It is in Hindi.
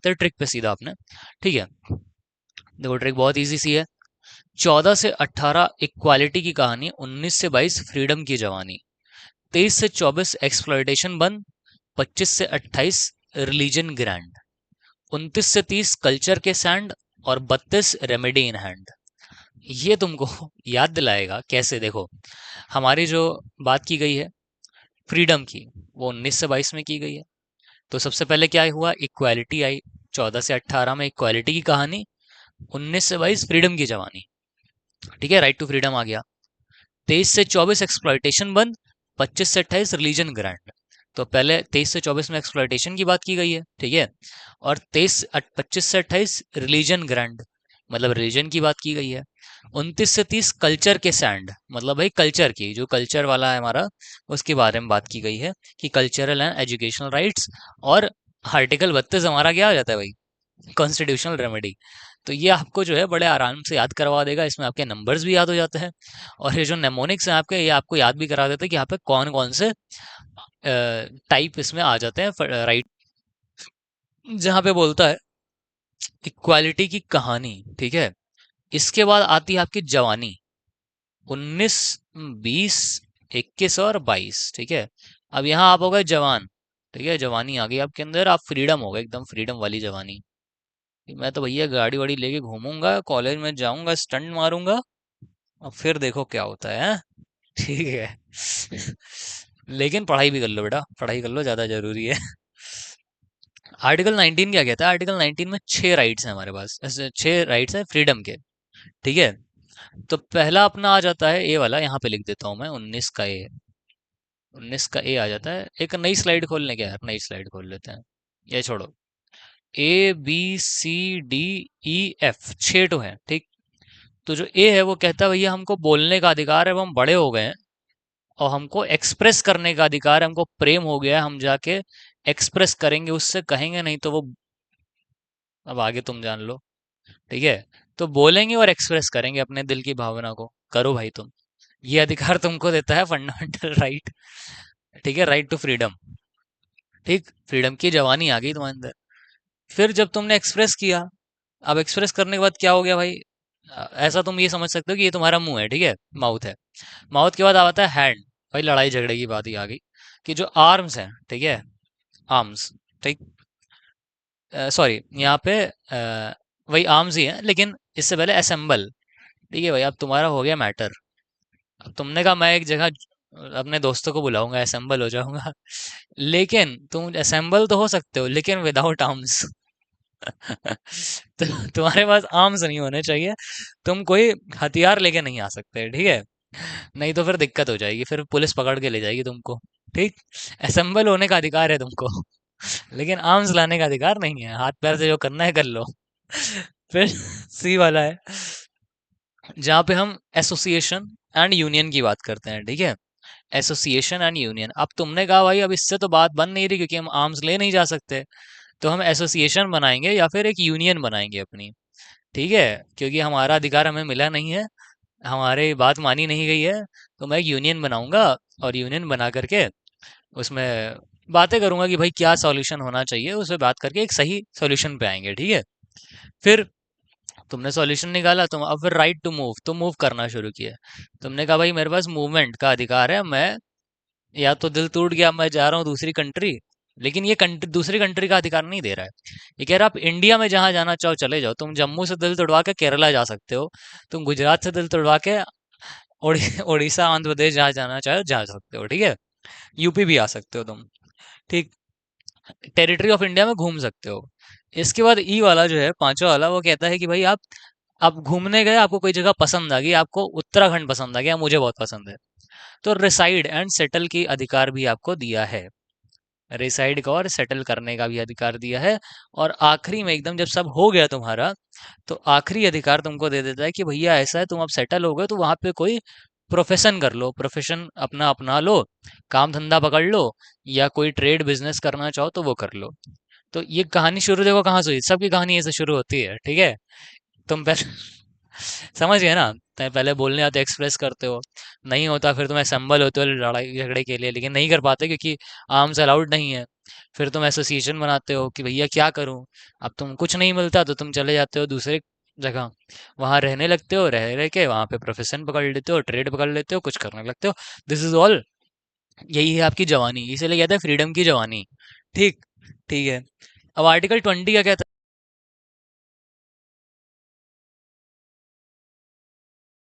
भागते हैं ट्रिक पे सीधा अपने। ठीक है, देखो ट्रिक बहुत इजी सी है। 14 से 18 इक्वालिटी की कहानी, 19 से 22 फ्रीडम की जवानी, 23 से 24 एक्सप्लॉयटेशन बंद, 25 से 28 रिलीजन ग्रैंड, 29 से 30 कल्चर के सैंड, और 32 रेमेडी इन हैंड। ये तुमको याद दिलाएगा कैसे, देखो हमारी जो बात की गई है फ्रीडम की, वो 19 से 22 में की गई है। तो सबसे पहले क्या हुआ, इक्वालिटी आई। 14 से 18 में इक्वालिटी की कहानी, 19 से 22 फ्रीडम की जवानी। ठीक है, राइट टू फ्रीडम आ गया। 23 से 24 एक्सप्लॉयटेशन बंद, 25 से 28 रिलीजन ग्रांट। तो पहले 23 से 24 में एक्सप्लॉयटेशन की बात की गई है, ठीक है, और 25 से 28 रिलीजन ग्रांट, मतलब रिलीजन की बात की गई है। 29 से 30 कल्चर के सैंड, मतलब भाई कल्चर की, जो कल्चर वाला है हमारा, उसके बारे में बात की गई है कि कल्चरल एंड एजुकेशनल राइट्स। और आर्टिकल 32 हमारा क्या हो जाता है भाई, कॉन्स्टिट्यूशनल रेमेडी। तो ये आपको जो है बड़े आराम से याद करवा देगा, इसमें आपके नंबर्स भी याद हो जाते हैं। और ये जो नेमोनिक्स हैं आपके, ये आपको याद भी करा देते हैं कि यहाँ पे कौन कौन से टाइप इसमें आ जाते हैं, राइट। जहाँ पे बोलता है इक्वालिटी की कहानी, ठीक है, इसके बाद आती है आपकी जवानी, 19, 20, 21 और 22। ठीक है, अब यहाँ आप हो गए जवान, ठीक है, जवानी आ गई आपके अंदर, आप फ्रीडम हो गए, एकदम फ्रीडम वाली जवानी कि मैं तो भैया गाड़ी वाड़ी लेके घूमूंगा, कॉलेज में जाऊंगा, स्टंट मारूंगा, अब फिर देखो क्या होता है, हैं? ठीक है। लेकिन पढ़ाई भी कर लो बेटा, पढ़ाई कर लो, ज्यादा जरूरी है। आर्टिकल 19 क्या कहता है, आर्टिकल 19 में 6 राइट्स हैं हमारे पास, ऐसे 6 राइट्स हैं फ्रीडम के। ठीक है, तो पहला अपना आ जाता है ए वाला, यहाँ पे लिख देता हूँ मैं, 19 का ए। 19 का ए आ जाता है। एक नई स्लाइड खोलने क्या यार, नई स्लाइड खोल लेते हैं, ये छोड़ो। A B C D E F, 6 है, ठीक। तो जो ए है वो कहता है भैया हमको बोलने का अधिकार है, वो हम बड़े हो गए हैं, और हमको एक्सप्रेस करने का अधिकार है, हमको प्रेम हो गया है, हम जाके एक्सप्रेस करेंगे, उससे कहेंगे नहीं तो वो, अब आगे तुम जान लो। ठीक है, तो बोलेंगे और एक्सप्रेस करेंगे अपने दिल की भावना को, करो भाई तुम। ये अधिकार तुमको देता है फंडामेंटल राइट। ठीक है, राइट टू फ्रीडम। ठीक, फ्रीडम की जवानी आ गई तुम्हारे अंदर। फिर जब तुमने एक्सप्रेस किया, अब एक्सप्रेस करने के बाद क्या हो गया भाई, ऐसा तुम ये समझ सकते हो कि ये तुम्हारा मुंह है, ठीक है, माउथ है। माउथ के बाद आता है हैंड, भाई लड़ाई झगड़े की बात ही आ गई, कि जो आर्म्स हैं, ठीक है, आर्म्स, ठीक, सॉरी यहाँ पे वही आर्म्स ही है, लेकिन इससे पहले असेंबल। ठीक है भाई, अब तुम्हारा हो गया मैटर। अब तुमने कहा मैं एक जगह अपने दोस्तों को बुलाऊंगा, असेंबल हो जाऊंगा। लेकिन तुम असेंबल तो हो सकते हो, लेकिन विदाउट आर्म्स। तो तुम्हारे पास आर्म्स नहीं होने चाहिए, तुम कोई हथियार लेके नहीं आ सकते, ठीक है, नहीं तो फिर दिक्कत हो जाएगी, फिर पुलिस पकड़ के ले जाएगी तुमको। ठीक, असेंबल होने का अधिकार है तुमको, लेकिन आर्म्स लाने का अधिकार नहीं है, हाथ पैर से जो करना है कर लो। फिर सी वाला है, जहाँ पे हम एसोसिएशन एंड यूनियन की बात करते हैं, ठीक है, एसोसिएशन एंड यूनियन। अब तुमने कहा भाई अब इससे तो बात बन नहीं रही, क्योंकि हम आर्म्स ले नहीं जा सकते, तो हम एसोसिएशन बनाएंगे या फिर एक यूनियन बनाएंगे अपनी। ठीक है, क्योंकि हमारा अधिकार हमें मिला नहीं है, हमारी बात मानी नहीं गई है, तो मैं एक यूनियन बनाऊंगा, और यूनियन बना करके उसमें बातें करूंगा कि भाई क्या सॉल्यूशन होना चाहिए, उस पर बात करके एक सही सॉल्यूशन पे आएंगे, ठीक है। फिर तुमने सॉल्यूशन निकाला, तुम अब फिर राइट टू मूव, तुम मूव करना शुरू किया। तुमने कहा भाई मेरे पास मूवमेंट का अधिकार है, मैं या तो दिल टूट गया, मैं जा रहा हूँ दूसरी कंट्री, लेकिन ये कंट्री दूसरी कंट्री का अधिकार नहीं दे रहा है। ये कह रहा है आप इंडिया में जहां जाना चाहो चले जाओ, तुम जम्मू से दिल तोड़वा के केरला जा सकते हो, तुम गुजरात से दिल तोड़वा के उड़ीसा आंध्र प्रदेश जहाँ जाना चाहो जा सकते हो, ठीक है, यूपी भी आ सकते हो तुम। ठीक, टेरिटरी ऑफ इंडिया में घूम सकते हो। इसके बाद ई वाला जो है, पांचवा वाला, वो कहता है कि भाई आप घूमने गए, आपको कोई जगह पसंद आ गई, आपको उत्तराखंड पसंद आ गया, मुझे बहुत पसंद है, तो रिसाइड एंड सेटल की अधिकार भी आपको दिया है, रिसाइड का और सेटल करने का भी अधिकार दिया है। और आखिरी में एकदम जब सब हो गया तुम्हारा, तो आखिरी अधिकार तुमको दे देता है कि भैया ऐसा है, तुम अब सेटल हो गए, तो वहां पे कोई प्रोफेशन कर लो, प्रोफेशन अपना अपना लो, काम धंधा पकड़ लो, या कोई ट्रेड बिजनेस करना चाहो तो वो कर लो। तो ये कहानी शुरू देखो कहाँ से हुई, सबकी कहानी ऐसे शुरू होती है, ठीक है। तुम पहले समझ गए ना? तो पहले बोलने आते एक्सप्रेस करते हो, नहीं होता फिर तुम असम्बल होते हो लड़ाई झगड़े के लिए, लेकिन नहीं कर पाते क्योंकि आर्म्स अलाउड नहीं है। फिर तुम एसोसिएशन बनाते हो कि भैया क्या करूं। अब तुम कुछ नहीं मिलता तो तुम चले जाते हो दूसरे जगह, वहां रहने लगते हो, रह रह के वहां पे प्रोफेशन पकड़ लेते हो, ट्रेड पकड़ लेते हो, कुछ करने लगते हो। This is all. यही है आपकी जवानी, इसीलिए कहते हैं फ्रीडम की जवानी। ठीक। ठीक है। अब आर्टिकल 20 क्या कहता